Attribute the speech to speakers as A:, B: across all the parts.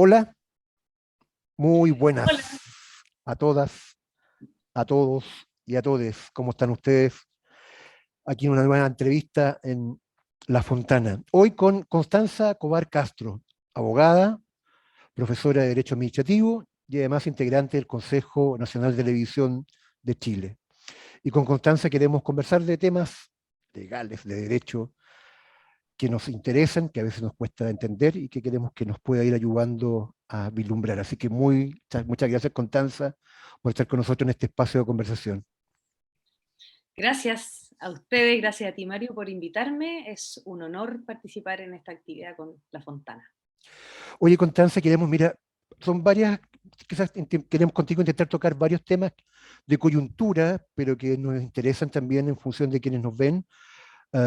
A: Hola, muy buenas
B: Hola,
A: a todas, a todos y a todes. ¿Cómo están ustedes? Aquí en una nueva entrevista en La Fontana. Hoy con Constanza Cobar Castro, abogada, profesora de Derecho Administrativo y además integrante del Consejo Nacional de Televisión de Chile. Y con Constanza queremos conversar de temas legales, de derecho, que nos interesan, que a veces nos cuesta entender y que queremos que nos pueda ir ayudando a vislumbrar. Así que muchas gracias, Constanza, por estar con nosotros en este espacio de conversación.
B: gracias a ustedes, gracias a ti Mario por invitarme. Es un honor participar en esta actividad con La Fontana.
A: Oye, Constanza, mira, son varias, quizás queremos contigo intentar tocar varios temas de coyuntura, pero que nos interesan también en función de quienes nos ven,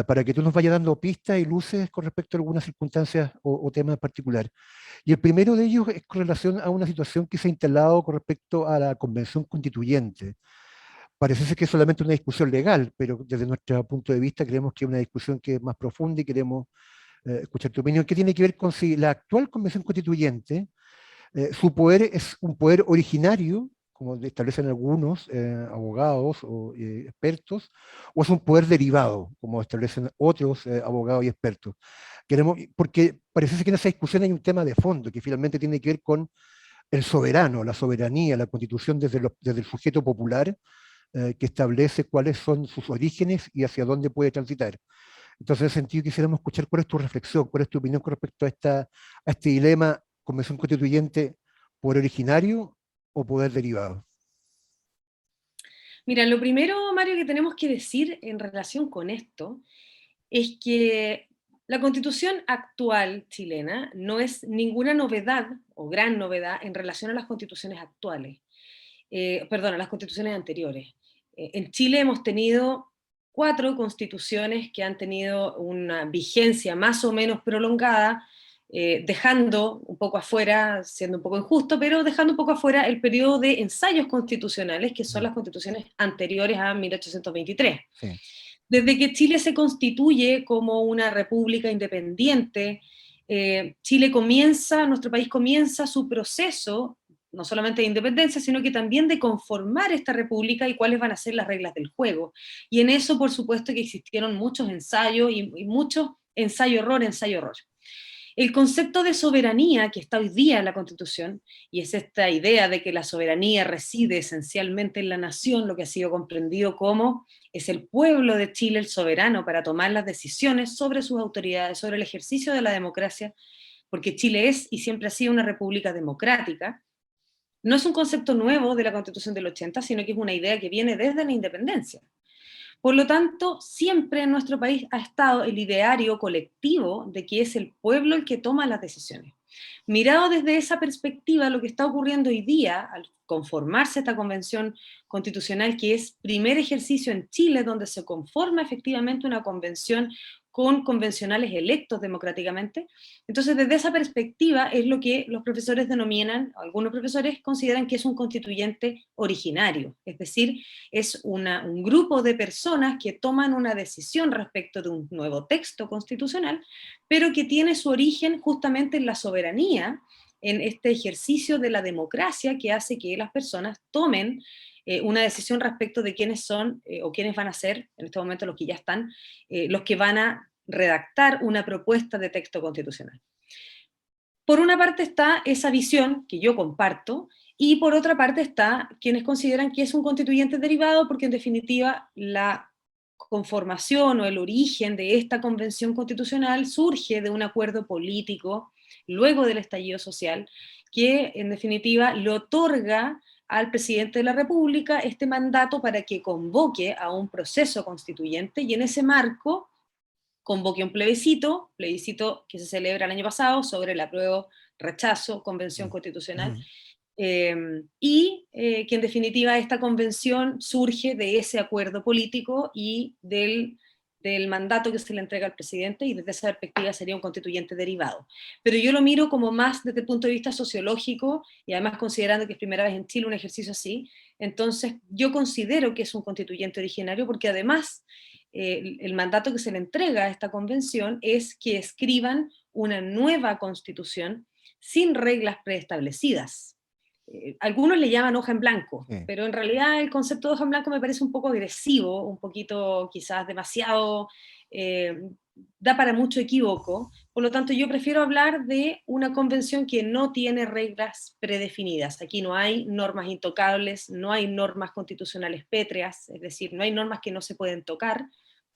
A: para que tú nos vayas dando pistas y luces con respecto a algunas circunstancias o temas en particular. Y el primero de ellos es con relación a una situación que se ha instalado con respecto a la Convención Constituyente. Parece ser que es solamente una discusión legal, pero desde nuestro punto de vista creemos que es una discusión que es más profunda y queremos escuchar tu opinión, que tiene que ver con si la actual Convención Constituyente, su poder es un poder originario, como establecen algunos abogados o expertos, o es un poder derivado, como establecen otros abogados y expertos. Porque parece ser que en esa discusión hay un tema de fondo que finalmente tiene que ver con el soberano, la soberanía, la constitución desde el sujeto popular, que establece cuáles son sus orígenes y hacia dónde puede transitar. Entonces, en ese sentido, quisiéramos escuchar cuál es tu reflexión, cuál es tu opinión con respecto a este dilema, convención constituyente, poder originario o poder derivado.
B: Mira, lo primero, Mario, que tenemos que decir en relación con esto es que la constitución actual chilena no es ninguna novedad o gran novedad en relación a las constituciones actuales, perdón, a las constituciones anteriores. En Chile hemos tenido 4 constituciones que han tenido una vigencia más o menos prolongada, dejando un poco afuera, siendo un poco injusto, pero dejando un poco afuera el periodo de ensayos constitucionales, que son
A: Mm,
B: las constituciones anteriores a 1823.
A: sí.
B: Desde que Chile se constituye como una república independiente, nuestro país comienza su proceso, no solamente de independencia, sino que también de conformar esta república y cuáles van a ser las reglas del juego. Y en eso, por supuesto, que existieron muchos ensayos y muchos ensayo-error, ensayo-error. El concepto de soberanía que está hoy día en la Constitución, y es esta idea de que la soberanía reside esencialmente en la nación, lo que ha sido comprendido como es el pueblo de Chile el soberano para tomar las decisiones sobre sus autoridades, sobre el ejercicio de la democracia, porque Chile es y siempre ha sido una república democrática. No es un concepto nuevo de la Constitución del 80, sino que es una idea que viene desde la independencia. Por lo tanto, siempre en nuestro país ha estado el ideario colectivo de que es el pueblo el que toma las decisiones. Mirado desde esa perspectiva, lo que está ocurriendo hoy día, al conformarse esta convención constitucional, que es primer ejercicio en Chile donde se conforma efectivamente una convención con convencionales electos democráticamente. Entonces, desde esa perspectiva es lo que los profesores denominan, algunos profesores consideran que es un constituyente originario, es decir, es un grupo de personas que toman una decisión respecto de un nuevo texto constitucional, pero que tiene su origen justamente en la soberanía, en este ejercicio de la democracia que hace que las personas tomen una decisión respecto de quiénes son o quiénes van a ser, en este momento los que ya están, los que van a redactar una propuesta de texto constitucional. Por una parte está esa visión que yo comparto, y por otra parte está quienes consideran que es un constituyente derivado, porque en definitiva la conformación o el origen de esta convención constitucional surge de un acuerdo político luego del estallido social, que en definitiva le otorga al presidente de la República este mandato para que convoque a un proceso constituyente, y en ese marco convoque un plebiscito que se celebra el año pasado sobre el apruebo, rechazo, convención
A: Mm,
B: constitucional,
A: mm.
B: que en definitiva esta convención surge de ese acuerdo político y del mandato que se le entrega al presidente, y desde esa perspectiva sería un constituyente derivado. Pero yo lo miro como más desde el punto de vista sociológico, y además considerando que es primera vez en Chile un ejercicio así, entonces yo considero que es un constituyente originario, porque además el mandato que se le entrega a esta convención es que escriban una nueva constitución sin reglas preestablecidas. Algunos le llaman hoja en blanco,
A: Sí.
B: pero en realidad el concepto de hoja en blanco me parece un poco agresivo, un poquito quizás demasiado, eh, da para mucho equívoco. Por lo tanto, yo prefiero hablar de una convención que no tiene reglas predefinidas. Aquí no hay normas intocables, no hay normas constitucionales pétreas, es decir, no hay normas que no se pueden tocar,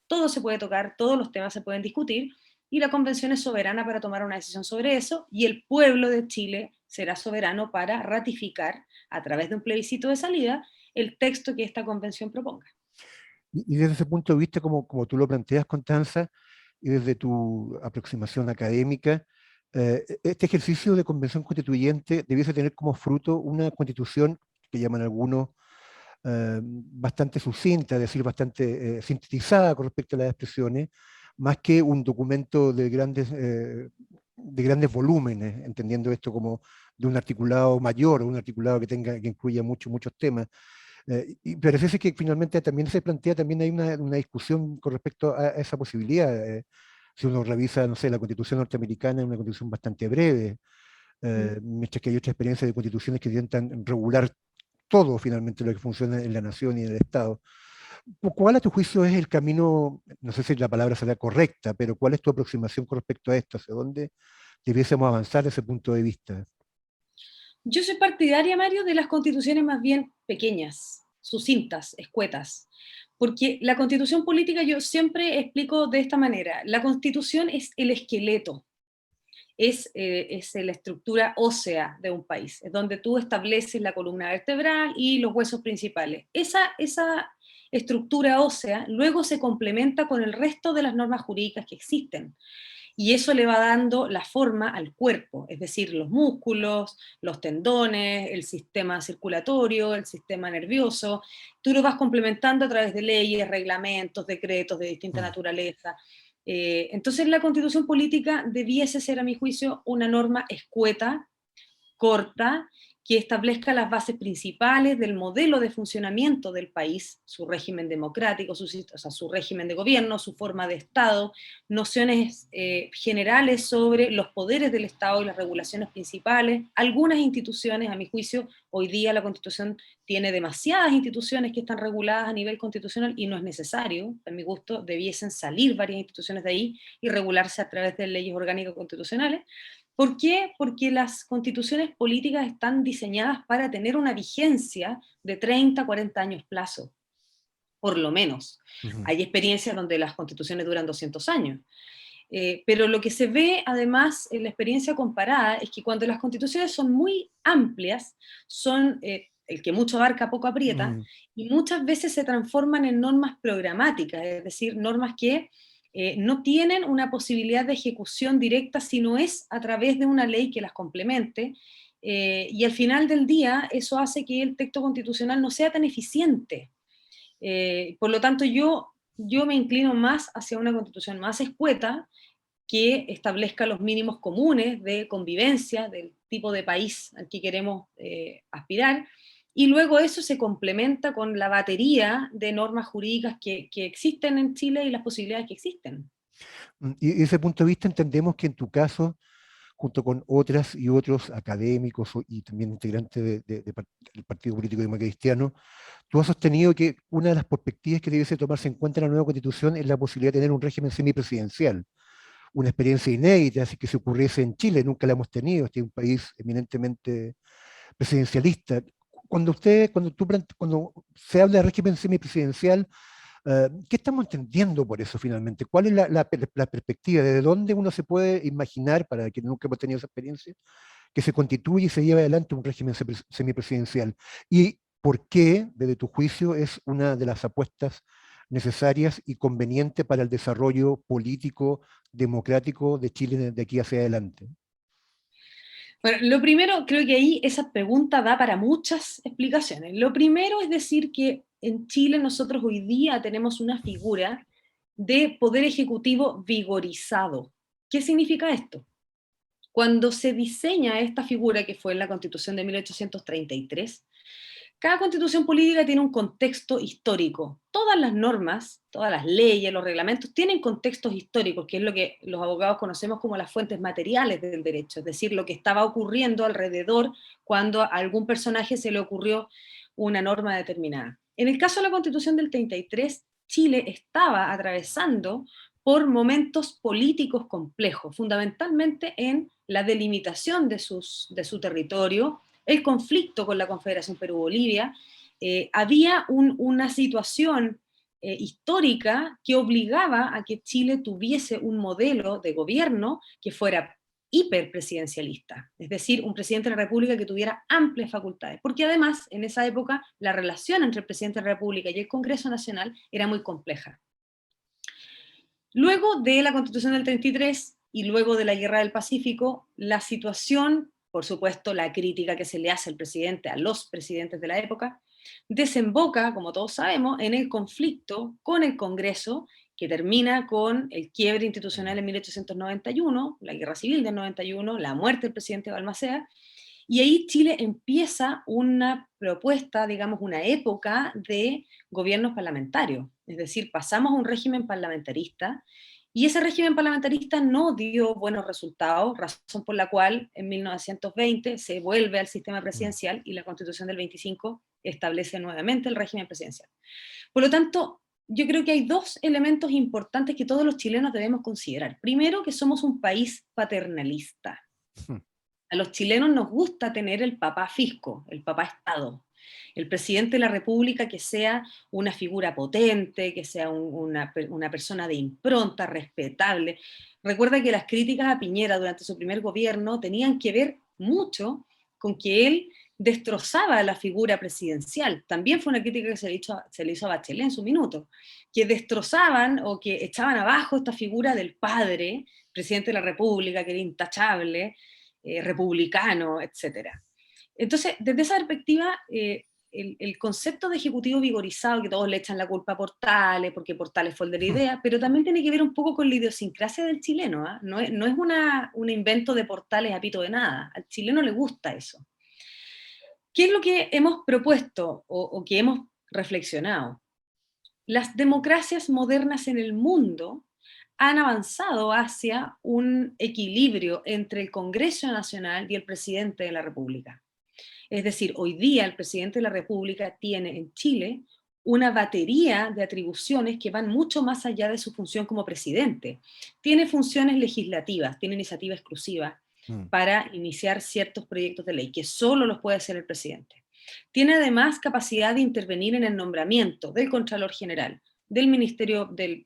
B: todo se puede tocar, todos los temas se pueden discutir, y la convención es soberana para tomar una decisión sobre eso, y el pueblo de Chile será soberano para ratificar, a través de un plebiscito de salida, el texto que esta convención proponga.
A: Y desde ese punto de vista, como tú lo planteas, Constanza, y desde tu aproximación académica, este ejercicio de convención constituyente debiese tener como fruto una constitución que llaman algunos bastante sucinta, es decir, bastante sintetizada con respecto a las expresiones, más que un documento de grandes volúmenes, entendiendo esto como de un articulado mayor, un articulado que incluya muchos temas. Y parece que finalmente también se plantea, también hay una discusión con respecto a esa posibilidad. Si uno revisa, no sé, la Constitución norteamericana es una constitución bastante breve,
B: Mm.
A: mientras que hay otras experiencias de constituciones que intentan regular todo finalmente lo que funciona en la nación y en el Estado. ¿Cuál a tu juicio es el camino, no sé si la palabra será correcta, pero cuál es tu aproximación con respecto a esto? ¿Hacia dónde debiésemos avanzar desde ese punto de vista?
B: Yo soy partidaria, Mario, de las constituciones más bien pequeñas, sucintas, escuetas, porque la constitución política yo siempre explico de esta manera: la constitución es el esqueleto, es la estructura ósea de un país, es donde tú estableces la columna vertebral y los huesos principales. Esa estructura ósea luego se complementa con el resto de las normas jurídicas que existen, y eso le va dando la forma al cuerpo, es decir, los músculos, los tendones, el sistema circulatorio, el sistema nervioso. Tú lo vas complementando a través de leyes, reglamentos, decretos de distinta
A: Mm.
B: naturaleza. Entonces la constitución política debiese ser, a mi juicio, una norma escueta, corta, que establezca las bases principales del modelo de funcionamiento del país, su régimen democrático, o sea, su régimen de gobierno, su forma de Estado, nociones generales sobre los poderes del Estado y las regulaciones principales. Algunas instituciones, a mi juicio, hoy día la Constitución tiene demasiadas instituciones que están reguladas a nivel constitucional y no es necesario. A mi gusto, debiesen salir varias instituciones de ahí y regularse a través de leyes orgánicas constitucionales. ¿Por qué? Porque las constituciones políticas están diseñadas para tener una vigencia de 30, 40 años plazo, por lo menos.
A: Ujú.
B: Hay experiencias donde las constituciones duran 200 años. Pero lo que se ve además en la experiencia comparada es que cuando las constituciones son muy amplias, son el que mucho abarca poco aprieta,
A: Mm.
B: y muchas veces se transforman en normas programáticas, es decir, normas que no tienen una posibilidad de ejecución directa si no es a través de una ley que las complemente, y al final del día eso hace que el texto constitucional no sea tan eficiente. Por lo tanto, yo me inclino más hacia una constitución más escueta, que establezca los mínimos comunes de convivencia del tipo de país al que queremos aspirar, y luego eso se complementa con la batería de normas jurídicas que existen en Chile y las posibilidades que existen.
A: Y desde ese punto de vista entendemos que en tu caso, junto con otras y otros académicos y también integrantes del Partido Político Democrático, tú has sostenido que una de las perspectivas que debiese tomarse en cuenta en la nueva constitución es la posibilidad de tener un régimen semipresidencial, una experiencia inédita, así que se ocurriese en Chile, nunca la hemos tenido, este es un país eminentemente presidencialista. Cuando se habla de régimen semipresidencial, ¿qué estamos entendiendo por eso finalmente? ¿Cuál es la perspectiva? ¿Desde dónde uno se puede imaginar, para quienes nunca hemos tenido esa experiencia, que se constituye y se lleve adelante un régimen semipresidencial? ¿Y por qué, desde tu juicio, es una de las apuestas necesarias y convenientes para el desarrollo político, democrático de Chile de aquí hacia adelante?
B: Bueno, lo primero, creo que ahí esa pregunta da para muchas explicaciones. Lo primero es decir que en Chile nosotros hoy día tenemos una figura de poder ejecutivo vigorizado. ¿Qué significa esto? Cuando se diseña esta figura, que fue en la Constitución de 1833, cada constitución política tiene un contexto histórico. Todas las normas, todas las leyes, los reglamentos tienen contextos históricos, que es lo que los abogados conocemos como las fuentes materiales del derecho, es decir, lo que estaba ocurriendo alrededor cuando a algún personaje se le ocurrió una norma determinada. En el caso de la Constitución del 33, Chile estaba atravesando por momentos políticos complejos, fundamentalmente en la delimitación de su territorio, el conflicto con la Confederación Perú-Bolivia. Había una situación histórica que obligaba a que Chile tuviese un modelo de gobierno que fuera hiperpresidencialista, es decir, un presidente de la República que tuviera amplias facultades, porque además en esa época la relación entre el presidente de la República y el Congreso Nacional era muy compleja. Luego de la Constitución del 33 y luego de la Guerra del Pacífico, la situación, por supuesto, la crítica que se le hace al presidente, a los presidentes de la época, desemboca, como todos sabemos, en el conflicto con el Congreso, que termina con el quiebre institucional en 1891, la Guerra Civil del 91, la muerte del presidente Balmaceda, y ahí Chile empieza una propuesta, digamos, una época de gobiernos parlamentarios. Es decir, pasamos a un régimen parlamentarista y ese régimen parlamentarista no dio buenos resultados, razón por la cual en 1920 se vuelve al sistema presidencial y la Constitución del 25 establece nuevamente el régimen presidencial. Por lo tanto, yo creo que hay dos elementos importantes que todos los chilenos debemos considerar. Primero, que somos un país paternalista. A los chilenos nos gusta tener el papá fisco, el papá Estado, el presidente de la República que sea una figura potente, que sea una persona de impronta, respetable. Recuerda que las críticas a Piñera durante su primer gobierno tenían que ver mucho con que él destrozaba la figura presidencial. También fue una crítica que se le hizo a Bachelet en su minuto, que destrozaban o que echaban abajo esta figura del padre, presidente de la República, que era intachable, republicano, etc. Entonces, desde esa perspectiva, el concepto de ejecutivo vigorizado, que todos le echan la culpa a Portales, porque Portales fue el de la idea, pero también tiene que ver un poco con la idiosincrasia del chileno, ¿eh? No es un invento de Portales a pito de nada, al chileno le gusta eso. ¿Qué es lo que hemos propuesto o que hemos reflexionado? Las democracias modernas en el mundo han avanzado hacia un equilibrio entre el Congreso Nacional y el presidente de la República. Es decir, hoy día el presidente de la República tiene en Chile una batería de atribuciones que van mucho más allá de su función como presidente. Tiene funciones legislativas, tiene iniciativa exclusiva para iniciar ciertos proyectos de ley, que solo los puede hacer el presidente. Tiene además capacidad de intervenir en el nombramiento del Contralor General, del Ministerio del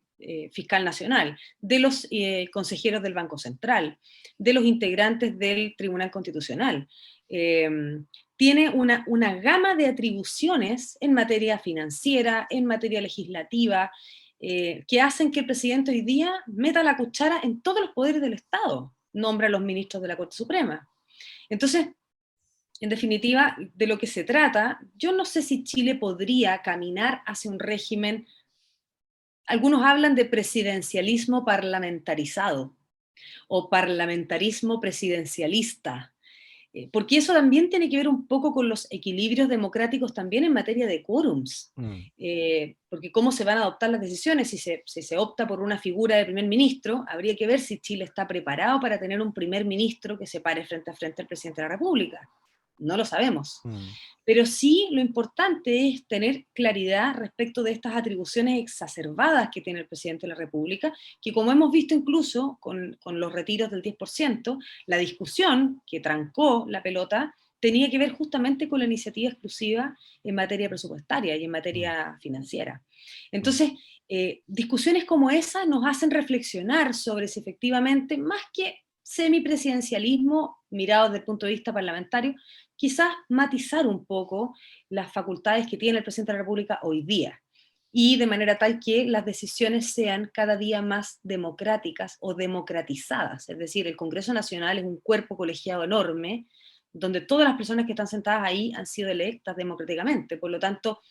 B: Fiscal Nacional, de los consejeros del Banco Central, de los integrantes del Tribunal Constitucional. Tiene una gama de atribuciones en materia financiera, en materia legislativa, que hacen que el presidente hoy día meta la cuchara en todos los poderes del Estado, nombra a los ministros de la Corte Suprema. Entonces, en definitiva, de lo que se trata, yo no sé si Chile podría caminar hacia un régimen. Algunos hablan de presidencialismo parlamentarizado o parlamentarismo presidencialista, porque eso también tiene que ver un poco con los equilibrios democráticos también en materia de quórums, porque cómo se van a adoptar las decisiones, si se opta por una figura de primer ministro, habría que ver si Chile está preparado para tener un primer ministro que se pare frente a frente al presidente de la República. No lo sabemos. Pero sí lo importante es tener claridad respecto de estas atribuciones exacerbadas que tiene el presidente de la República, que como hemos visto incluso con los retiros del 10%, la discusión que trancó la pelota tenía que ver justamente con la iniciativa exclusiva en materia presupuestaria y en materia financiera. Entonces, discusiones como esa nos hacen reflexionar sobre si efectivamente, más que semipresidencialismo mirado desde el punto de vista parlamentario, quizás matizar un poco las facultades que tiene el presidente de la República hoy día, y de manera tal que las decisiones sean cada día más democráticas o democratizadas. Es decir, el Congreso Nacional es un cuerpo colegiado enorme, donde todas las personas que están sentadas ahí han sido electas democráticamente. Por lo tanto,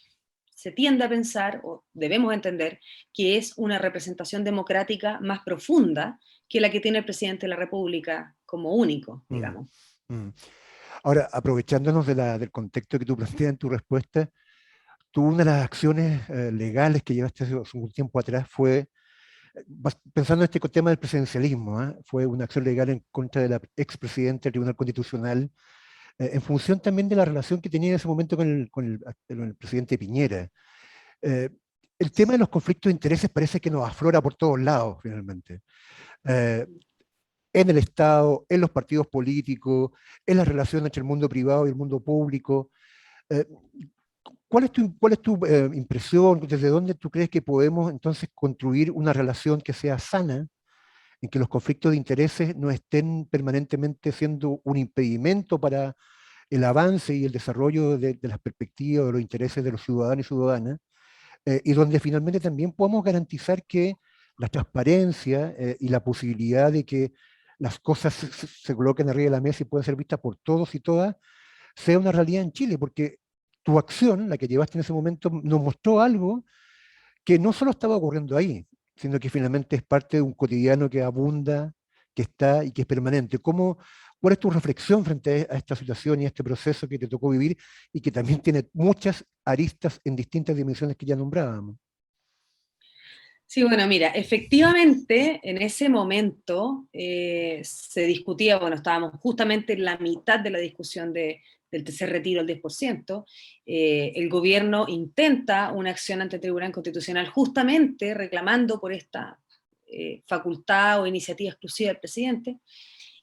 B: se tiende a pensar, o debemos entender, que es una representación democrática más profunda que la que tiene el presidente de la República como único,
A: Mm,
B: digamos.
A: mm. Ahora, aprovechándonos del contexto que tú planteas en tu respuesta, tú una de las acciones legales que llevaste hace un tiempo atrás fue, pensando en este tema del presidencialismo, ¿ah? Fue una acción legal en contra de la expresidenta del Tribunal Constitucional, en función también de la relación que tenía en ese momento con el presidente Piñera. Eh, el tema de los conflictos de intereses parece que nos aflora por todos lados, finalmente. Eh, en el Estado, en los partidos políticos, en la relación entre el mundo privado y el mundo público. Eh, ¿Cuál es tu impresión? ¿Desde dónde tú crees que podemos entonces construir una relación que sea sana, en que los conflictos de intereses no estén permanentemente siendo un impedimento para el avance y el desarrollo de las perspectivas, de los intereses de los ciudadanos y ciudadanas, y donde finalmente también podamos garantizar que la transparencia y la posibilidad de que las cosas se coloquen arriba de la mesa y puedan ser vistas por todos y todas, sea una realidad en Chile? Porque tu acción, la que llevaste en ese momento, nos mostró algo que no solo estaba ocurriendo ahí, sino que finalmente es parte de un cotidiano que abunda, que está y que es permanente. ¿Cuál es tu reflexión frente a esta situación y a este proceso que te tocó vivir y que también tiene muchas aristas en distintas dimensiones que ya nombrábamos?
B: Sí, bueno, mira, efectivamente en ese momento se discutía, bueno, estábamos justamente en la mitad de la discusión del tercer retiro, el 10%. El gobierno intenta una acción ante el Tribunal Constitucional justamente reclamando por esta facultad o iniciativa exclusiva del presidente.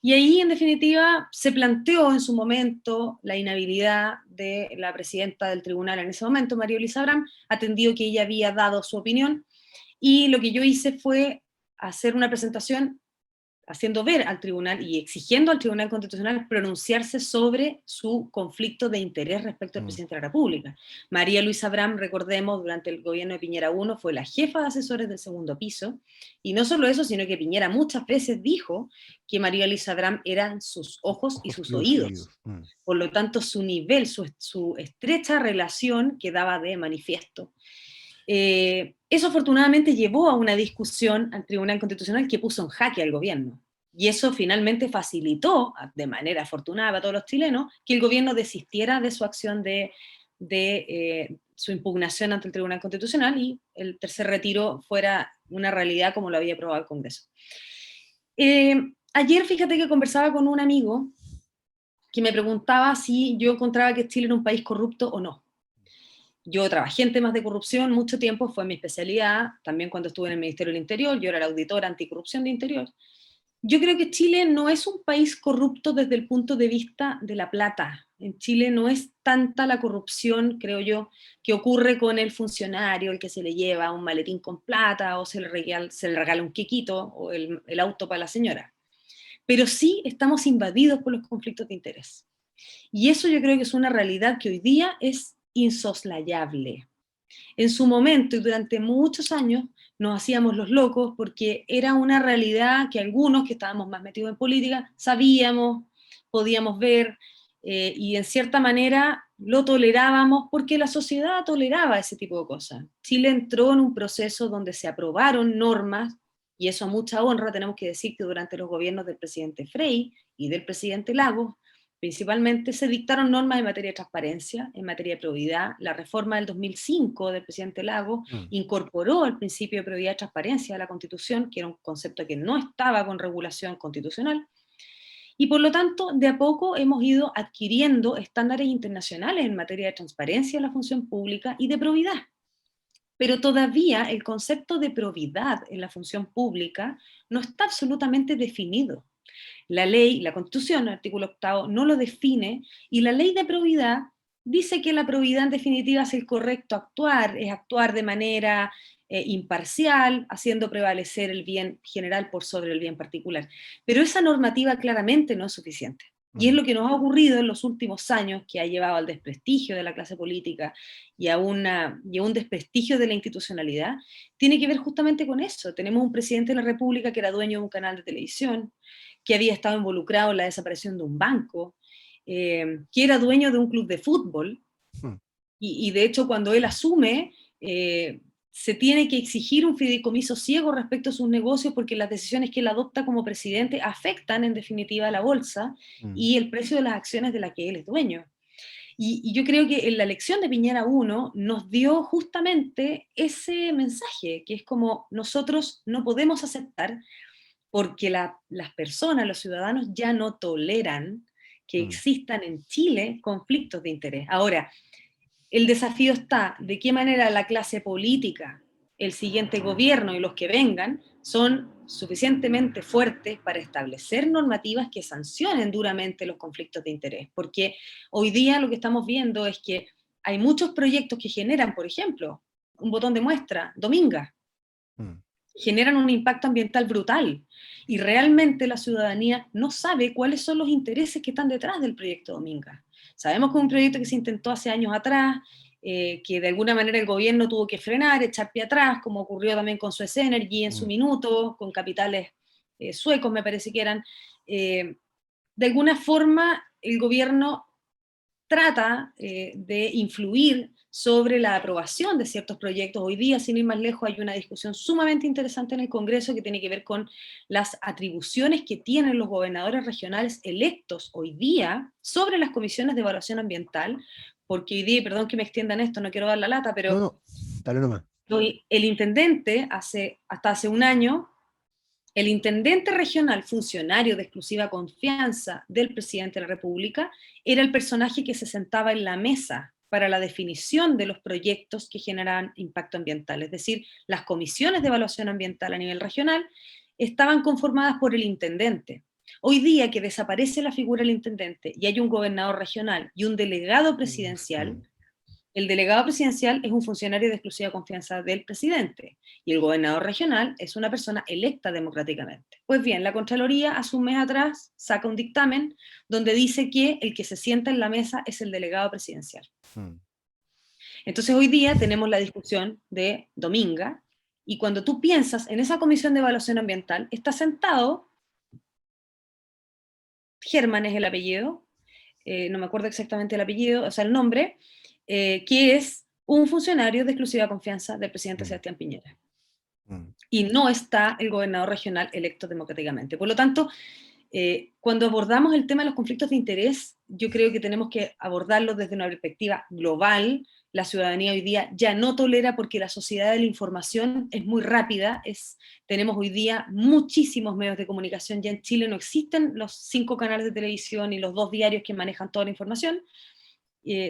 B: Y ahí, en definitiva, se planteó en su momento la inhabilidad de la presidenta del tribunal en ese momento, María Luisa Abram, atendido que ella había dado su opinión, y lo que yo hice fue hacer una presentación haciendo ver al tribunal y exigiendo al Tribunal Constitucional pronunciarse sobre su conflicto de interés respecto al
A: Mm,
B: presidente de la República. María Luisa Abram, recordemos, durante el gobierno de Piñera I fue la jefa de asesores del segundo piso, y no solo eso, sino que Piñera muchas veces dijo que María Luisa Abram eran sus ojos y
A: ojos
B: sus
A: y oídos.
B: oídos. Por lo tanto, su nivel, su estrecha relación quedaba de manifiesto. Eso afortunadamente llevó a una discusión al Tribunal Constitucional que puso en jaque al gobierno. Y eso finalmente facilitó, de manera afortunada para todos los chilenos, que el gobierno desistiera de su acción de su impugnación ante el Tribunal Constitucional y el tercer retiro fuera una realidad como lo había aprobado el Congreso. Ayer fíjate que conversaba con un amigo que me preguntaba si yo encontraba que Chile era un país corrupto o no. Yo trabajé en temas de corrupción mucho tiempo, fue mi especialidad, también cuando estuve en el Ministerio del Interior, yo era la auditora anticorrupción de Interior. Yo creo que Chile no es un país corrupto desde el punto de vista de la plata. En Chile no es tanta la corrupción, creo yo, que ocurre con el funcionario, el que se le lleva un maletín con plata o se le regala un quequito o el auto para la señora. Pero sí estamos invadidos por los conflictos de interés. Y eso yo creo que es una realidad que hoy día es insoslayable. En su momento y durante muchos años nos hacíamos los locos porque era una realidad que algunos que estábamos más metidos en política sabíamos, podíamos ver y en cierta manera lo tolerábamos porque la sociedad toleraba ese tipo de cosas. Chile entró en un proceso donde se aprobaron normas y eso a mucha honra tenemos que decir que durante los gobiernos del presidente Frei y del presidente Lagos principalmente se dictaron normas en materia de transparencia, en materia de probidad. La reforma del 2005 del presidente Lagos
A: Mm.
B: incorporó el principio de probidad y transparencia a la Constitución, que era un concepto que no estaba con regulación constitucional. Y por lo tanto, de a poco hemos ido adquiriendo estándares internacionales en materia de transparencia en la función pública y de probidad. Pero todavía el concepto de probidad en la función pública no está absolutamente definido. La ley, la Constitución, el artículo 8, no lo define, y la ley de probidad dice que la probidad en definitiva es el correcto actuar, es actuar de manera imparcial, haciendo prevalecer el bien general por sobre el bien particular. Pero esa normativa claramente no es suficiente. Y es
A: Mm.
B: lo que nos ha ocurrido en los últimos años, que ha llevado al desprestigio de la clase política y a un desprestigio de la institucionalidad, tiene que ver justamente con eso. Tenemos un presidente de la República que era dueño de un canal de televisión, que había estado involucrado en la desaparición de un banco, que era dueño de un club de fútbol,
A: Mm.
B: y de hecho cuando él asume, se tiene que exigir un fideicomiso ciego respecto a sus negocios porque las decisiones que él adopta como presidente afectan en definitiva a la bolsa
A: Mm,
B: y el precio de las acciones de las que él es dueño. Y yo creo que en la elección de Piñera 1 nos dio justamente ese mensaje, que es como nosotros no podemos aceptar porque las personas, los ciudadanos ya no toleran que
A: mm,
B: existan en Chile conflictos de interés. Ahora, el desafío está de qué manera la clase política, el siguiente gobierno y los que vengan son suficientemente fuertes para establecer normativas que sancionen duramente los conflictos de interés. Porque hoy día lo que estamos viendo es que hay muchos proyectos que generan, por ejemplo, un botón de muestra, Dominga,
A: mm,
B: generan un impacto ambiental brutal y realmente la ciudadanía no sabe cuáles son los intereses que están detrás del proyecto Dominga. Sabemos que es un proyecto que se intentó hace años atrás, que de alguna manera el gobierno tuvo que frenar, echar pie atrás, como ocurrió también con Suez Energy en su
A: mm.
B: minuto, con capitales suecos me parece que eran. De alguna forma el gobierno trata de influir sobre la aprobación de ciertos proyectos. Hoy día, sin ir más lejos, hay una discusión sumamente interesante en el Congreso que tiene que ver con las atribuciones que tienen los gobernadores regionales electos hoy día sobre las comisiones de evaluación ambiental, porque hoy día, perdón que me extiendan esto, no quiero dar la lata,
A: No,
B: pero
A: no, dale nomás.
B: el intendente hasta hace un año, el intendente regional, funcionario de exclusiva confianza del presidente de la República, era el personaje que se sentaba en la mesa para la definición de los proyectos que generaban impacto ambiental. Es decir, las comisiones de evaluación ambiental a nivel regional estaban conformadas por el intendente. Hoy día que desaparece la figura del intendente y hay un gobernador regional y un delegado presidencial,
A: Mm,
B: el delegado presidencial es un funcionario de exclusiva confianza del presidente y el gobernador regional es una persona electa democráticamente. Pues bien, la Contraloría hace un mes atrás saca un dictamen donde dice que el que se sienta en la mesa es el delegado presidencial.
A: mm.
B: Entonces hoy día tenemos la discusión de Dominga y cuando tú piensas en esa comisión de evaluación ambiental, está sentado, Germán es el apellido, no me acuerdo exactamente el apellido, o sea, el nombre, que es un funcionario de exclusiva confianza del presidente
A: Mm,
B: Sebastián Piñera.
A: mm.
B: Y no está el gobernador regional electo democráticamente. Por lo tanto, cuando abordamos el tema de los conflictos de interés, yo creo que tenemos que abordarlo desde una perspectiva global. La ciudadanía hoy día ya no tolera porque la sociedad de la información es muy rápida. Tenemos hoy día muchísimos medios de comunicación. Ya en Chile no existen los 5 canales de televisión y los 2 diarios que manejan toda la información,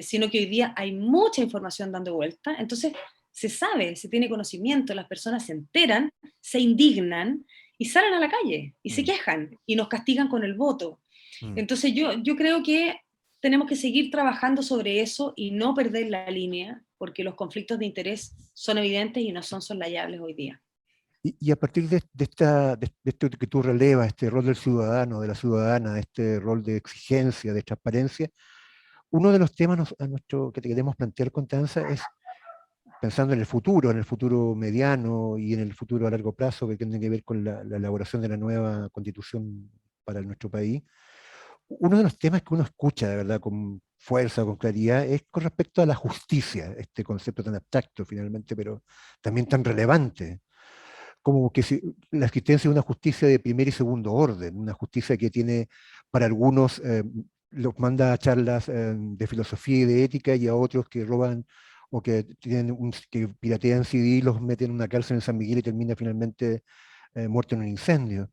B: sino que hoy día hay mucha información dando vuelta. Entonces, se sabe, se tiene conocimiento, las personas se enteran, se indignan y salen a la calle y se
A: Mm,
B: quejan y nos castigan con el voto.
A: mm.
B: Entonces yo creo que tenemos que seguir trabajando sobre eso y no perder la línea, porque los conflictos de interés son evidentes y no son soslayables hoy día.
A: Y a partir de esto que tú relevas, este rol del ciudadano, de la ciudadana, este rol de exigencia, de transparencia, uno de los temas que te queremos plantear, Constanza, es pensando en el futuro mediano y en el futuro a largo plazo que tiene que ver con la elaboración de la nueva constitución para nuestro país. Uno de los temas que uno escucha de verdad con fuerza, con claridad, es con respecto a la justicia, este concepto tan abstracto finalmente, pero también tan relevante, como que la existencia de una justicia de primer y segundo orden, una justicia que tiene para algunos, los manda a charlas de filosofía y de ética y a otros que roban o que piratean CD, los meten en una cárcel en San Miguel y termina finalmente muerto en un incendio.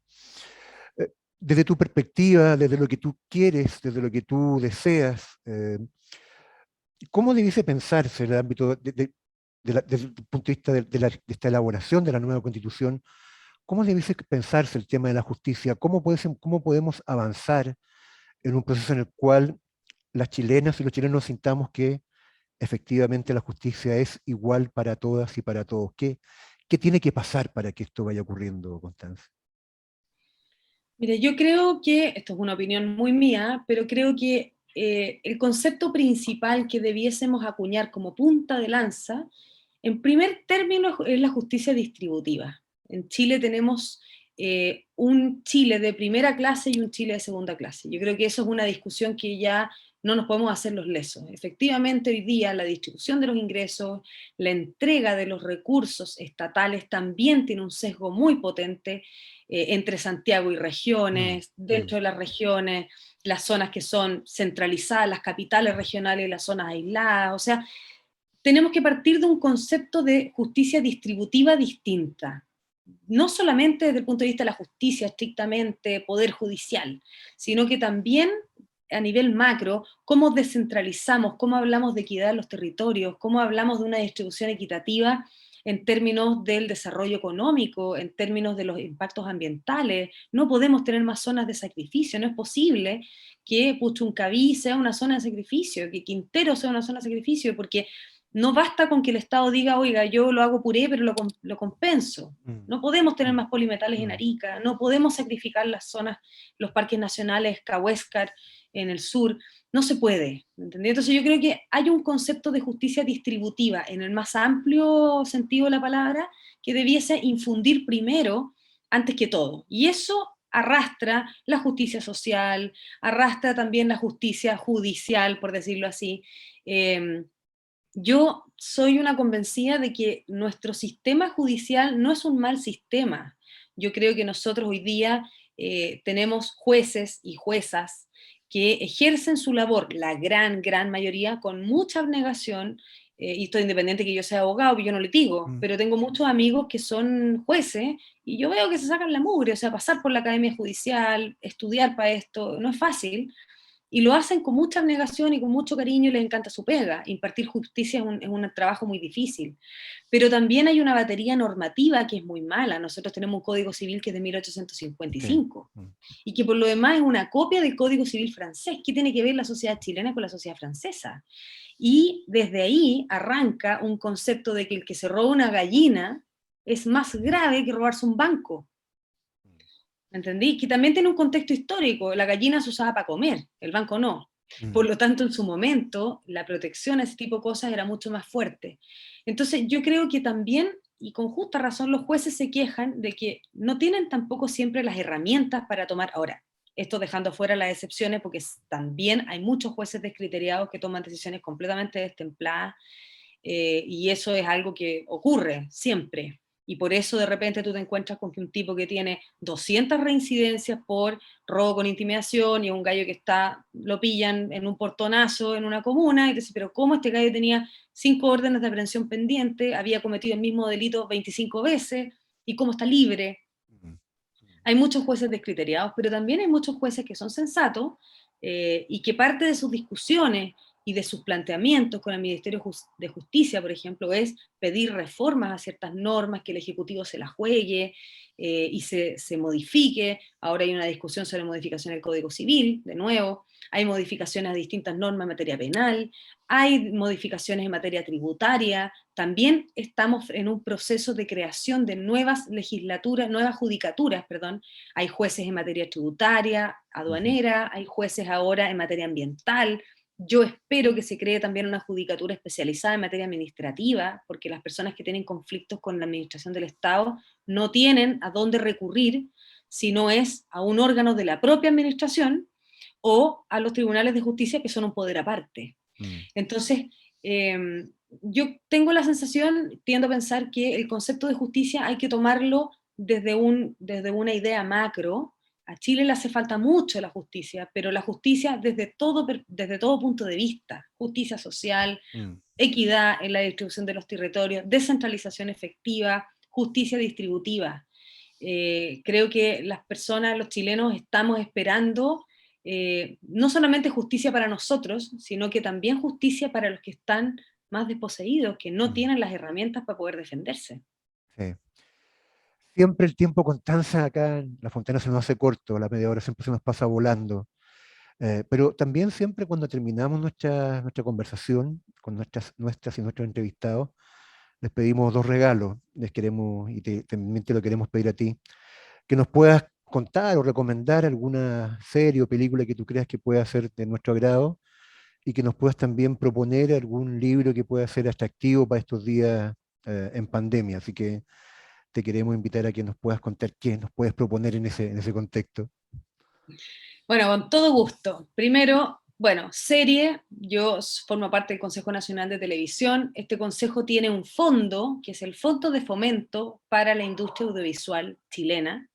A: Desde tu perspectiva, desde lo que tú quieres, desde lo que tú deseas, ¿cómo debiese pensarse en el ámbito desde el punto de vista de esta elaboración de la nueva constitución? ¿Cómo debiese pensarse el tema de la justicia? ¿Cómo podemos avanzar en un proceso en el cual las chilenas y los chilenos sintamos que efectivamente la justicia es igual para todas y para todos? ¿Qué tiene que pasar para que esto vaya ocurriendo, Constanza?
B: Mire, yo creo que, esto es una opinión muy mía, pero creo que el concepto principal que debiésemos acuñar como punta de lanza, en primer término, es la justicia distributiva. En Chile tenemos un Chile de primera clase y un Chile de segunda clase. Yo creo que eso es una discusión que ya no nos podemos hacer los lesos. Efectivamente, hoy día la distribución de los ingresos, la entrega de los recursos estatales también tiene un sesgo muy potente entre Santiago y regiones, dentro de las regiones, las zonas que son centralizadas, las capitales regionales y las zonas aisladas. O sea, tenemos que partir de un concepto de justicia distributiva distinta, no solamente desde el punto de vista de la justicia estrictamente, poder judicial, sino que también a nivel macro, cómo descentralizamos, cómo hablamos de equidad en los territorios, cómo hablamos de una distribución equitativa en términos del desarrollo económico, en términos de los impactos ambientales. No podemos tener más zonas de sacrificio, no es posible que Puchuncaví sea una zona de sacrificio, que Quintero sea una zona de sacrificio, porque no basta con que el Estado diga, oiga, yo lo hago puré, pero lo compenso. No podemos tener más polimetales en Arica, no podemos sacrificar las zonas, los parques nacionales, Cahuéscar, en el sur, no se puede, ¿entendés? Entonces yo creo que hay un concepto de justicia distributiva, en el más amplio sentido de la palabra, que debiese infundir primero, antes que todo. Y eso arrastra la justicia social, arrastra también la justicia judicial, por decirlo así. Yo soy una convencida de que nuestro sistema judicial no es un mal sistema. Yo creo que nosotros hoy día tenemos jueces y juezas que ejercen su labor, la gran mayoría, con mucha abnegación, y estoy independiente que yo sea abogado, que yo no litigo, pero tengo muchos amigos que son jueces, y yo veo que se sacan la mugre, o sea, pasar por la academia judicial, estudiar para esto, no es fácil, y lo hacen con mucha abnegación y con mucho cariño y les encanta su pega. Impartir justicia es un trabajo muy difícil. Pero también hay una batería normativa que es muy mala. Nosotros tenemos un Código Civil que es de 1855 y que por lo demás es una copia del Código Civil francés. ¿Qué tiene que ver la sociedad chilena con la sociedad francesa? Y desde ahí arranca un concepto de que el que se roba una gallina es más grave que robarse un banco. ¿Entendí? Que también tiene un contexto histórico. La gallina se usaba para comer, el banco no. Por lo tanto, en su momento, la protección a ese tipo de cosas era mucho más fuerte. Entonces, yo creo que también, y con justa razón, los jueces se quejan de que no tienen tampoco siempre las herramientas para tomar. Ahora, esto dejando fuera las excepciones, porque también hay muchos jueces descriteriados que toman decisiones completamente destempladas, y eso es algo que ocurre siempre. Y por eso de repente tú te encuentras con que un tipo que tiene 200 reincidencias por robo con intimidación y un gallo que lo pillan en un portonazo en una comuna, y te dice, pero ¿cómo este gallo tenía 5 órdenes de aprehensión pendiente, había cometido el mismo delito 25 veces, y cómo está libre? Hay muchos jueces descriteriados, pero también hay muchos jueces que son sensatos y que parte de sus discusiones y de sus planteamientos con el Ministerio de Justicia, por ejemplo, es pedir reformas a ciertas normas, que el Ejecutivo se las juegue y se modifique. Ahora hay una discusión sobre modificación del Código Civil, de nuevo. Hay modificaciones a distintas normas en materia penal, hay modificaciones en materia tributaria. También estamos en un proceso de creación de nuevas legislaturas, nuevas judicaturas, perdón. Hay jueces en materia tributaria, aduanera, hay jueces ahora en materia ambiental. Yo espero que se cree también una judicatura especializada en materia administrativa, porque las personas que tienen conflictos con la administración del Estado no tienen a dónde recurrir, si no es a un órgano de la propia administración o a los tribunales de justicia, que son un poder aparte. Entonces, yo tengo la sensación, tiendo a pensar que el concepto de justicia hay que tomarlo desde una idea macro. A Chile le hace falta mucho la justicia, pero la justicia desde todo punto de vista, justicia social, equidad en la distribución de los territorios, descentralización efectiva, justicia distributiva. Creo que las personas, los chilenos, estamos esperando no solamente justicia para nosotros, sino que también justicia para los que están más desposeídos, que no tienen las herramientas para poder defenderse.
A: Sí. Siempre el tiempo, Constanza, acá en La Fontana se nos hace corto, la media hora siempre se nos pasa volando. Pero también siempre cuando terminamos nuestra conversación con nuestras y nuestros entrevistados, les pedimos dos regalos, les queremos, y también te lo queremos pedir a ti, que nos puedas contar o recomendar alguna serie o película que tú creas que pueda ser de nuestro agrado y que nos puedas también proponer algún libro que pueda ser atractivo para estos días en pandemia. Así que te queremos invitar a que nos puedas contar qué nos puedes proponer en ese contexto.
B: Bueno, con todo gusto. Primero, Bueno, serie, yo formo parte del Consejo Nacional de Televisión. Este consejo tiene un fondo, que es el Fondo de Fomento para la Industria Audiovisual Chilena,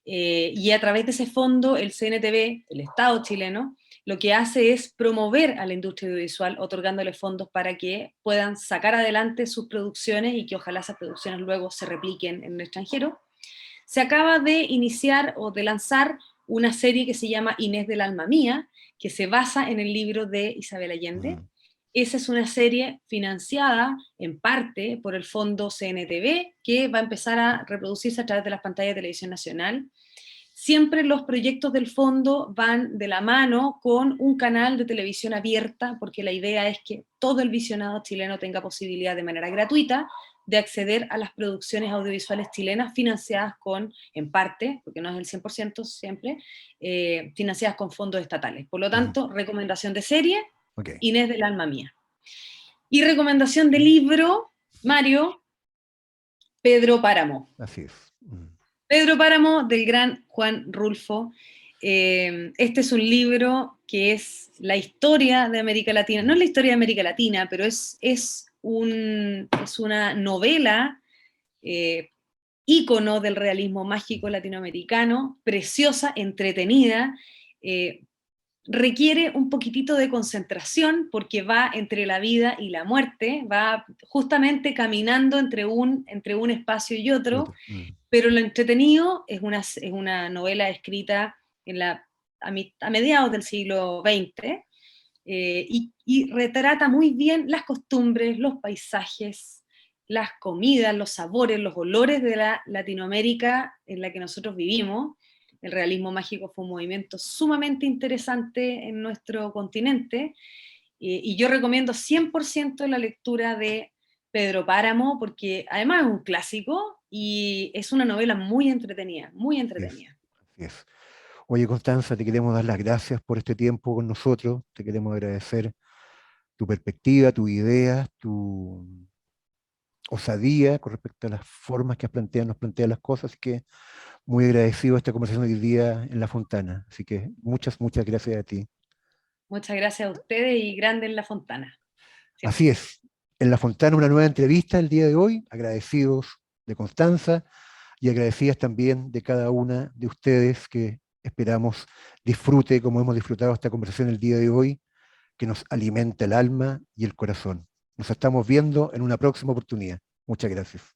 B: y a través de ese fondo el CNTV, el Estado chileno, lo que hace es promover a la industria audiovisual, otorgándole fondos para que puedan sacar adelante sus producciones y que ojalá esas producciones luego se repliquen en el extranjero. Se acaba de iniciar o de lanzar una serie que se llama Inés del Alma Mía, que se basa en el libro de Isabel Allende.
A: Mm.
B: Esa es una serie financiada en parte por el fondo CNTV, que va a empezar a reproducirse a través de las pantallas de televisión nacional. Siempre los proyectos del fondo van de la mano con un canal de televisión abierta, porque la idea es que todo el visionado chileno tenga posibilidad de manera gratuita de acceder a las producciones audiovisuales chilenas financiadas con, en parte, porque no es el 100% siempre, financiadas con fondos estatales. Por lo
A: Ujú.
B: tanto, recomendación de serie,
A: Ok,
B: Inés del Alma Mía. Y recomendación de libro, Mario, Pedro Páramo.
A: así es. Mm.
B: Pedro Páramo, del gran Juan Rulfo. Este es un libro que es la historia de América Latina, no es la historia de América Latina, pero es una novela eh, ícono del realismo mágico latinoamericano, preciosa, entretenida, eh, requiere un poquitito de concentración porque va entre la vida y la muerte, va justamente caminando entre un espacio y
A: Y
B: otro,
A: otro. Mm.
B: pero lo entretenido es una novela escrita a mediados del siglo XX, y retrata muy bien las costumbres, los paisajes, las comidas, los sabores, los olores de la Latinoamérica en la que nosotros vivimos. El realismo mágico fue un movimiento sumamente interesante en nuestro continente, y yo recomiendo 100% la lectura de Pedro Páramo, porque además es un clásico y es una novela muy entretenida, muy
A: Así es,
B: entretenida.
A: así es. Oye, Constanza, te queremos dar las gracias por este tiempo con nosotros, te queremos agradecer tu perspectiva, tu idea, tu osadía con respecto a las formas que nos plantean las cosas, así que muy agradecido a esta conversación de hoy día en La Fontana, así que muchas gracias a ti.
B: Muchas gracias a ustedes y grande en la Fontana,
A: Así
B: siempre.
A: es, en La Fontana una nueva entrevista el día de hoy, agradecidos de Constanza y agradecidas también de cada una de ustedes que esperamos disfrute como hemos disfrutado esta conversación el día de hoy, que nos alimenta el alma y el corazón. Nos estamos viendo en una próxima oportunidad. Muchas gracias.